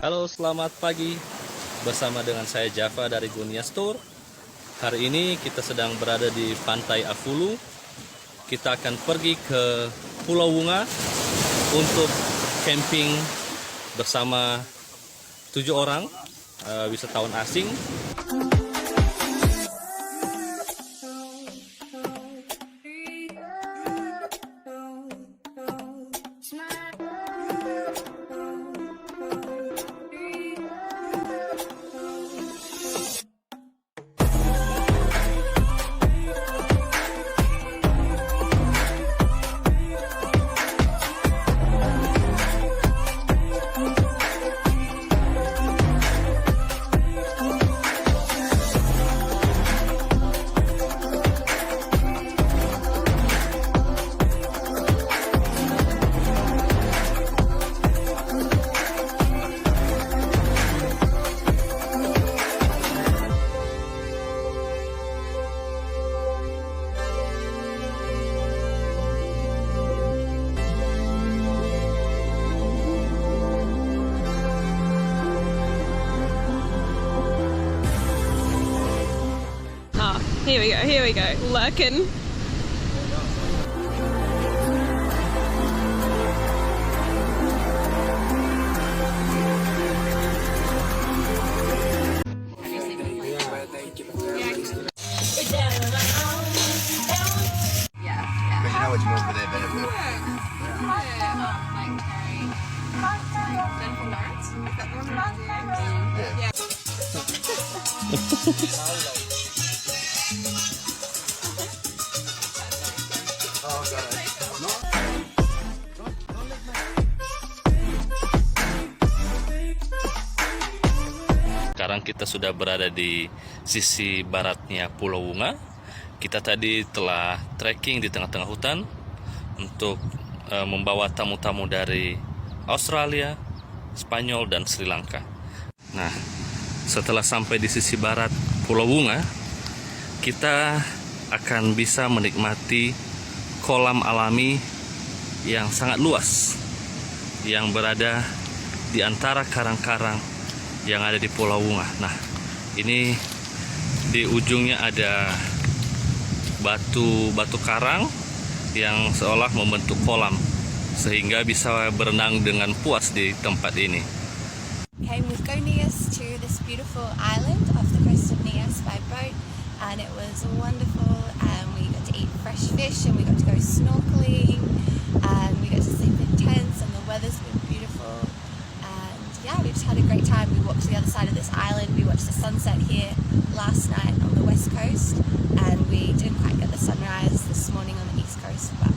Halo, selamat pagi. Bersama dengan saya Java dari Gunia Store. Hari ini kita sedang berada di Pantai Afulu. Kita akan pergi ke Pulau Wunga untuk camping bersama 7 orang wisatawan asing. Here we go, lurking. Sekarang kita sudah berada di sisi baratnya Pulau Wunga. Kita tadi telah trekking di tengah-tengah hutan untuk membawa tamu-tamu dari Australia, Spanyol, dan Sri Lanka. Nah, setelah sampai di sisi barat Pulau Wunga, kita akan bisa menikmati kolam alami yang sangat luas yang berada di antara karang-karang yang ada di Pulau Wunga. Nah, ini di ujungnya ada batu karang yang seolah membentuk kolam sehingga bisa berenang dengan puas di tempat ini. Came with Gonius to this beautiful island off the coast of Nias by boat, and it was wonderful. And we got to eat fresh fish, and we got to go snorkeling, and we got to sleep in tents, and the weather's been beautiful. Yeah, we just had a great time. We walked to the other side of this island. We watched the sunset here last night on the west coast, and we didn't quite get the sunrise this morning on the east coast, but